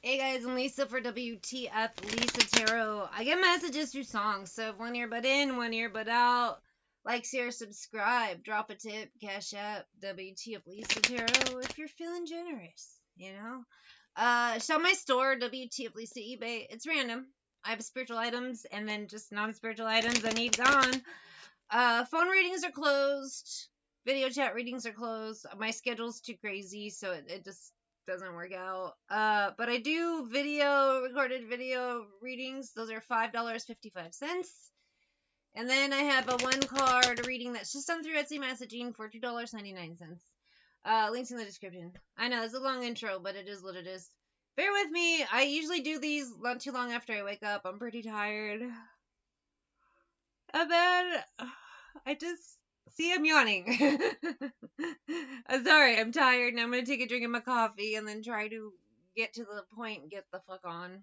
Hey guys, I'm Lisa for WTF Lisa Tarot. I get messages through songs, so one earbud in, one earbud out. Like, share, subscribe, drop a tip, cash app, WTF Lisa Tarot if you're feeling generous, you know? So my store, WTF Lisa eBay, it's random. I have spiritual items and then just non-spiritual items I need gone. Phone readings are closed. Video chat readings are closed. My schedule's too crazy, so it just doesn't work out. But I do recorded video readings. Those are $5.55. And then I have a one card reading that's just done through Etsy messaging for $2.99. Links in the description. I know it's a long intro, but it is what it is. Bear with me. I usually do these not too long after I wake up. I'm pretty tired. And then I just see I'm yawning. I'm sorry, I'm tired and I'm gonna take a drink of my coffee and then try to get to the point and get the fuck on.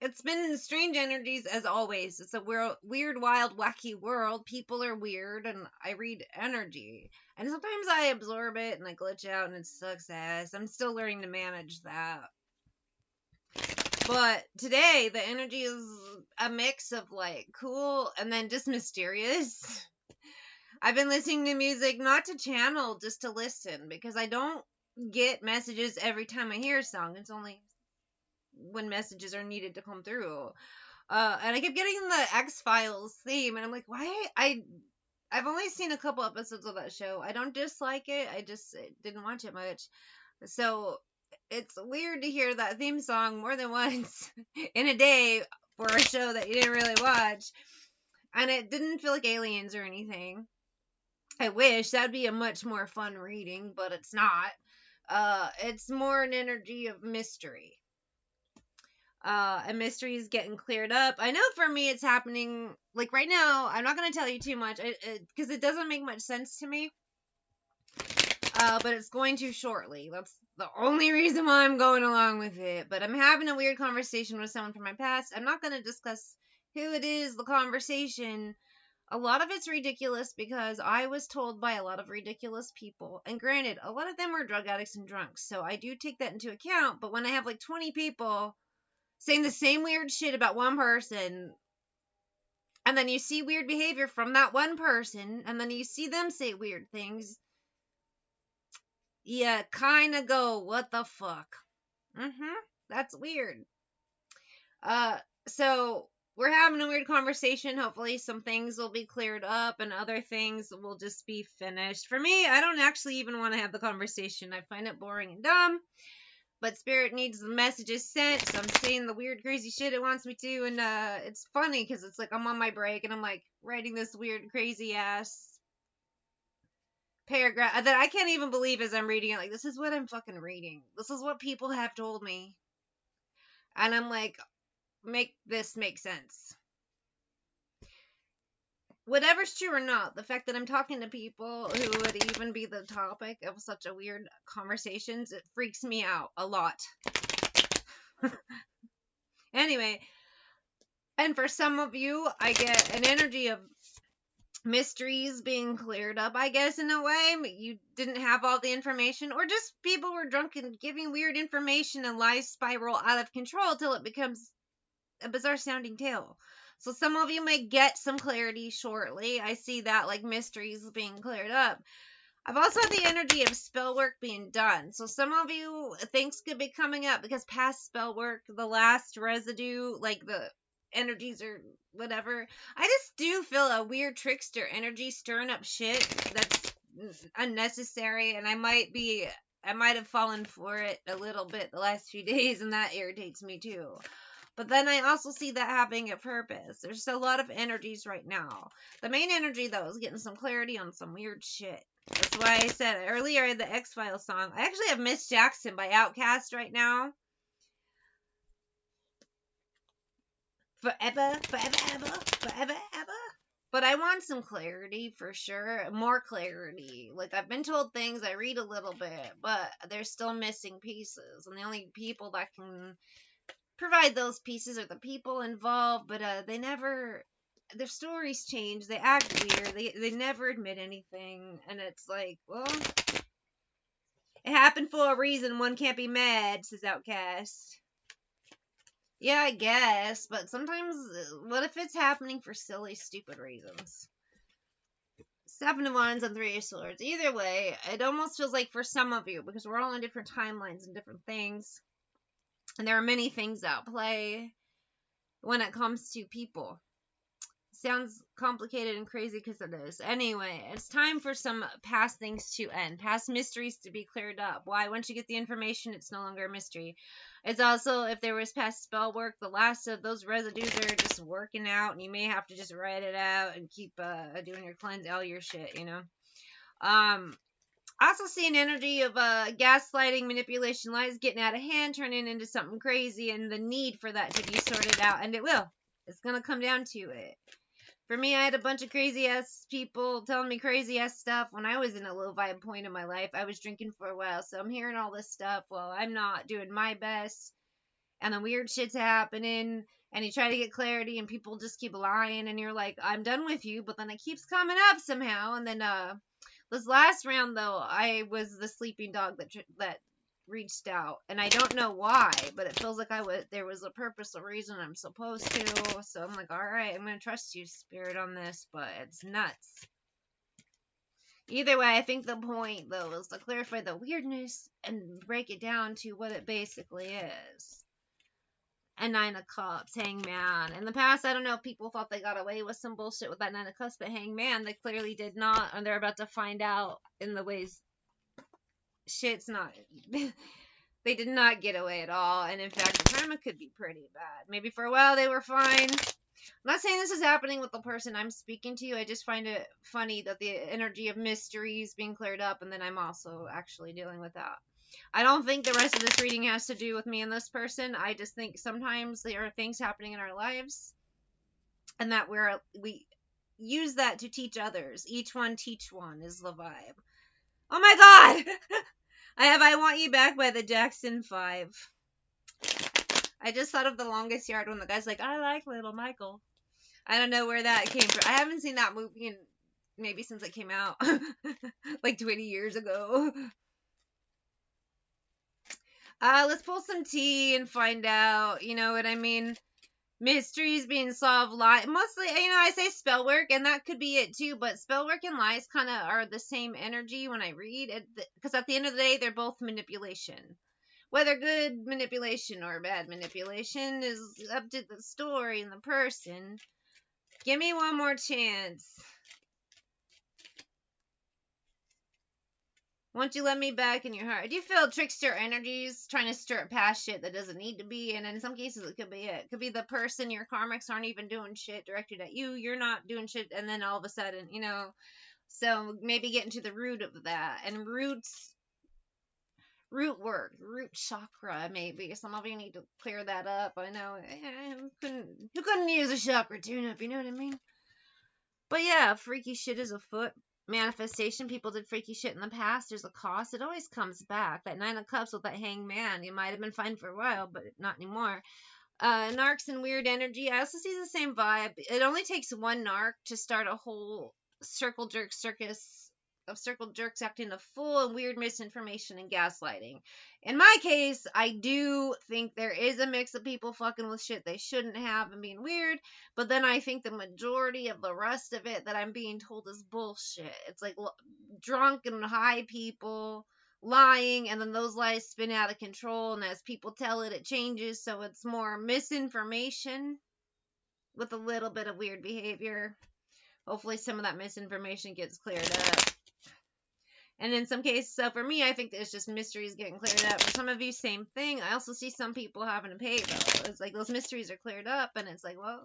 It's been strange energies as always. It's a weird, wild, wacky world. People are weird and I read energy. And sometimes I absorb it and I glitch out and it sucks ass. I'm still learning to manage that. But today, the energy is a mix of like cool and then just mysterious. I've been listening to music not to channel, just to listen, because I don't get messages every time I hear a song. It's only when messages are needed to come through. And I kept getting the X-Files theme, and I'm like, why? I've only seen a couple episodes of that show. I don't dislike it. I just didn't watch it much. So it's weird to hear that theme song more than once in a day for a show that you didn't really watch. And it didn't feel like aliens or anything. I wish that'd be a much more fun reading, but it's not. It's more an energy of mystery. And mystery is getting cleared up. I know for me it's happening, like right now, I'm not going to tell you too much, because it doesn't make much sense to me. But it's going to shortly. That's the only reason why I'm going along with it. But I'm having a weird conversation with someone from my past. I'm not going to discuss who it is, the conversation. A lot of it's ridiculous because I was told by a lot of ridiculous people. And granted, a lot of them are drug addicts and drunks. So I do take that into account. But when I have like 20 people saying the same weird shit about one person, and then you see weird behavior from that one person, and then you see them say weird things, yeah, kind of go, what the fuck? That's weird. So we're having a weird conversation. Hopefully some things will be cleared up and other things will just be finished. For me, I don't actually even want to have the conversation. I find it boring and dumb. But Spirit needs the messages sent, so I'm saying the weird, crazy shit it wants me to. And it's funny because it's like I'm on my break and I'm like writing this weird, crazy ass paragraph that I can't even believe as I'm reading it. Like, this is what I'm fucking reading. This is what people have told me. And I'm like, make this make sense. Whatever's true or not, the fact that I'm talking to people who would even be the topic of such a weird conversations, it freaks me out a lot. Anyway, and for some of you, I get an energy of mysteries being cleared up, I guess, in a way. You didn't have all the information, or just people were drunk and giving weird information and lies spiral out of control till it becomes a bizarre sounding tale. So some of you may get some clarity shortly. I see that, like, mysteries being cleared up. I've also had the energy of spell work being done. So some of you, things could be coming up because past spell work, the last residue, like the energies or whatever. I just do feel a weird trickster energy stirring up shit that's unnecessary, and I might have fallen for it a little bit the last few days, and that irritates me too. But then I also see that having a purpose. There's a lot of energies right now. The main energy, though, is getting some clarity on some weird shit. That's why I said earlier the X-Files song. I actually have Miss Jackson by Outkast right now. Forever, forever, ever, forever, ever. But I want some clarity for sure. More clarity. Like, I've been told things, I read a little bit, but there's still missing pieces. And the only people that can provide those pieces are the people involved, but they never, their stories change, they act weird, they never admit anything, and it's like, well, It happened for a reason. One can't be mad, says Outcast. Yeah, I guess. But sometimes, what if it's happening for silly, stupid reasons? Seven of Wands and Three of Swords. Either way, it almost feels like for some of you, because we're all on different timelines and different things, and there are many things at play when it comes to people. Sounds complicated and crazy because it is. Anyway, it's time for some past things to end, past mysteries to be cleared up. Why? Once you get the information, it's no longer a mystery. It's also, if there was past spell work, the last of those residues are just working out, and you may have to just write it out and keep doing your cleanse, all your shit, you know. I also see an energy of gaslighting, manipulation, lies getting out of hand, turning into something crazy, and the need for that to be sorted out, and it will. It's gonna come down to it. For me, I had a bunch of crazy ass people telling me crazy ass stuff when I was in a low vibe point in my life. I was drinking for a while, so I'm hearing all this stuff while I'm not doing my best, and the weird shit's happening, and you try to get clarity, and people just keep lying, and you're like, I'm done with you, but then it keeps coming up somehow, and then this last round though, I was the sleeping dog that reached out, and I don't know why, but it feels like there was a purpose, a reason I'm supposed to. So I'm like, all right, I'm gonna trust you, spirit, on this, but it's nuts. Either way, I think the point though is to clarify the weirdness and break it down to what it basically is. And Nine of Cups, Hangman. In the past, I don't know if people thought they got away with some bullshit with that Nine of Cups, but Hangman, they clearly did not, and they're about to find out in the ways shit's not. They did not get away at all, and in fact, the karma could be pretty bad. Maybe for a while they were fine. I'm not saying this is happening with the person I'm speaking to. I just find it funny that the energy of mysteries being cleared up, and then I'm also actually dealing with that. I don't think the rest of this reading has to do with me and this person. I just think sometimes there are things happening in our lives, and that we use that to teach others. Each one teach one is the vibe. Oh my god! I have I Want You Back by the Jackson 5. I just thought of The Longest Yard when the guy's like, I like Little Michael. I don't know where that came from. I haven't seen that movie in maybe since it came out. Like 20 years ago. Let's pull some tea and find out, you know what I mean? Mysteries being solved, mostly, you know, I say spell work, and that could be it too, but spell work and lies kind of are the same energy when I read it, because at the end of the day, they're both manipulation. Whether good manipulation or bad manipulation is up to the story and the person. Give me one more chance. Won't you let me back in your heart? Do you feel trickster energies trying to stir up past shit that doesn't need to be? And in some cases, it could be it. It could be the person, your karmics aren't even doing shit directed at you. You're not doing shit, and then all of a sudden, you know. So maybe getting to the root of that. And root work, root chakra, maybe. Some of you need to clear that up. I know. Who couldn't use a chakra tune-up, you know what I mean? But yeah, freaky shit is afoot. Manifestation, people did freaky shit in the past. There's a cost. It always comes back. That Nine of Cups with that Hangman, you might have been fine for a while, but not anymore. Narcs and weird energy, I also see the same vibe. It only takes one narc to start a whole circle jerk circus of circle jerks acting a fool and weird misinformation and gaslighting. In my case, I do think there is a mix of people fucking with shit they shouldn't have and being weird, but then I think the majority of the rest of it that I'm being told is bullshit. It's like drunk and high people lying, and then those lies spin out of control, and as people tell it, it changes, so it's more misinformation with a little bit of weird behavior. Hopefully some of that misinformation gets cleared up. And in some cases, so for me, I think it's just mysteries getting cleared up. For some of you, same thing. I also see some people having to pay, though. It's like those mysteries are cleared up, and it's like, well,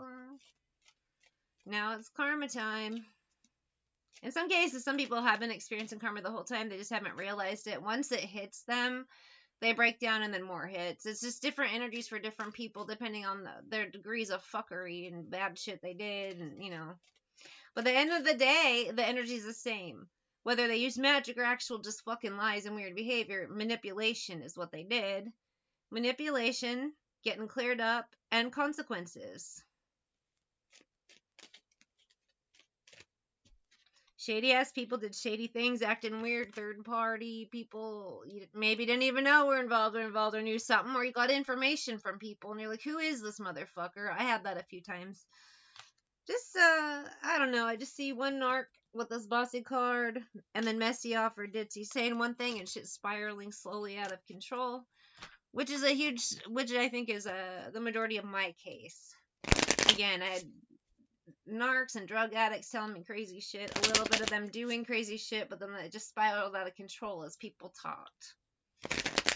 now it's karma time. In some cases, some people have been experiencing karma the whole time. They just haven't realized it. Once it hits them, they break down and then more hits. It's just different energies for different people, depending on their degrees of fuckery and bad shit they did, and, you know. But at the end of the day, the energy's the same. Whether they use magic or actual just fucking lies and weird behavior, manipulation is what they did. Manipulation, getting cleared up, and consequences. Shady ass people did shady things, acting weird, third party people you maybe didn't even know were involved or knew something, or you got information from people and you're like, who is this motherfucker? I had that a few times. Just I don't know, I just see one narc with this bossy card and then messy off or ditzy saying one thing and shit spiraling slowly out of control, which I think is the majority of my case. Again, I had narcs and drug addicts telling me crazy shit, a little bit of them doing crazy shit, but then it just spiraled out of control as people talked.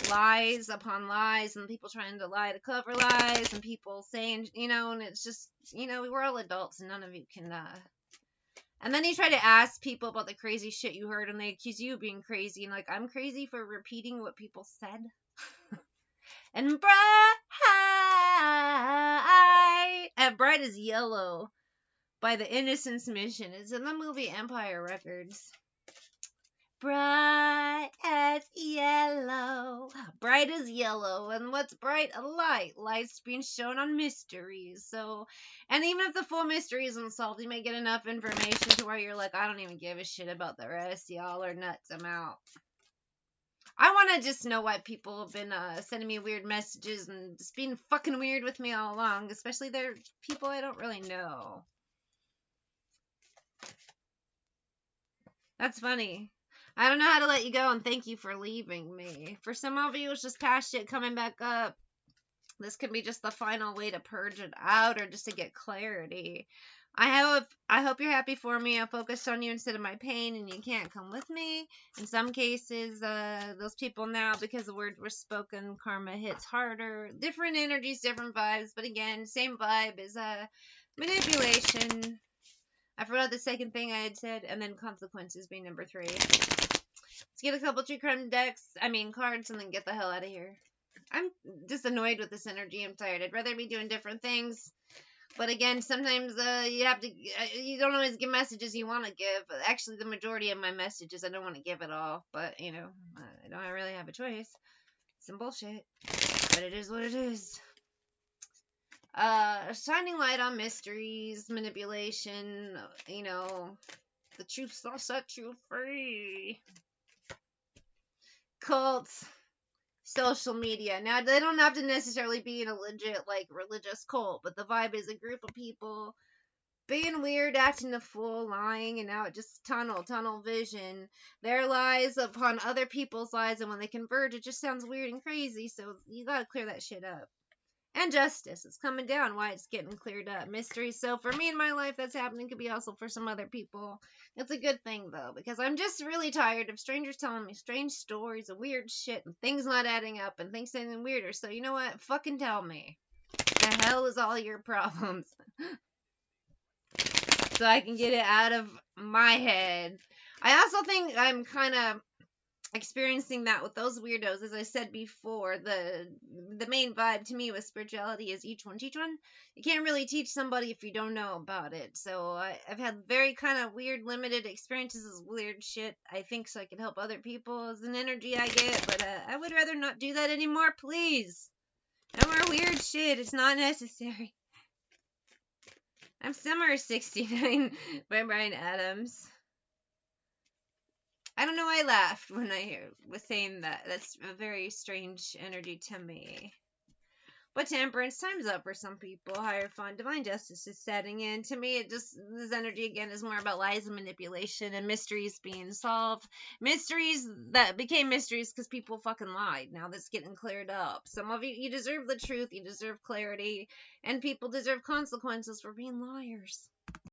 Lies upon lies, and people trying to lie to cover lies, and people saying, and it's just, we're all adults and none of you can, and then you try to ask people about the crazy shit you heard, and they accuse you of being crazy, and like, I'm crazy for repeating what people said. And bright as yellow by the Innocence Mission. It's in the movie Empire Records. Bright as yellow. Bright as yellow. And what's bright? A light. Light's being shown on mysteries. So, and even if the full mystery isn't solved, you may get enough information to where you're like, I don't even give a shit about the rest. Y'all are nuts. I'm out. I want to just know why people have been sending me weird messages and just being fucking weird with me all along. Especially they're people I don't really know. That's funny. I don't know how to let you go, and thank you for leaving me. For some of you, it's just past shit coming back up. This could be just the final way to purge it out, or just to get clarity. I hope you're happy for me. I focused on you instead of my pain, and you can't come with me. In some cases, those people now, because the words were spoken, karma hits harder. Different energies, different vibes, but again, same vibe is manipulation. I forgot the second thing I had said, and then consequences being number 3. Let's get a couple true crime cards, and then get the hell out of here. I'm just annoyed with this energy. I'm tired. I'd rather be doing different things. But again, sometimes you don't always give messages you want to give. Actually, the majority of my messages, I don't want to give at all. But, I don't really have a choice. Some bullshit. But it is what it is. Shining light on mysteries, manipulation, the truth will set you free. Cults, social media. Now, they don't have to necessarily be in a legit, religious cult, but the vibe is a group of people being weird, acting a fool, lying, and now it just tunnel vision. Their lies upon other people's lies, and when they converge, it just sounds weird and crazy, so you gotta clear that shit up. And justice. It's coming down. Why it's getting cleared up. Mystery. So for me in my life, that's happening. Could be also for some other people. It's a good thing, though, because I'm just really tired of strangers telling me strange stories of weird shit and things not adding up and things getting weirder. So you know what? Fucking tell me. The hell is all your problems? So I can get it out of my head. I also think I'm kind of experiencing that with those weirdos. As I said before, the main vibe to me with spirituality is each one teach one. You can't really teach somebody if you don't know about it. So I've had very kind of weird limited experiences with weird shit, I think, so I can help other people as an energy I get. But I would rather not do that anymore, please. No more weird shit. It's not necessary. I'm Summer 69 by Brian Adams. I don't know why I laughed when I was saying that. That's a very strange energy to me. But temperance, time's up for some people. Higher fun, divine justice is setting in. To me, this energy again is more about lies and manipulation and mysteries being solved. Mysteries that became mysteries because people fucking lied. Now that's getting cleared up. Some of you deserve the truth. You deserve clarity. And people deserve consequences for being liars.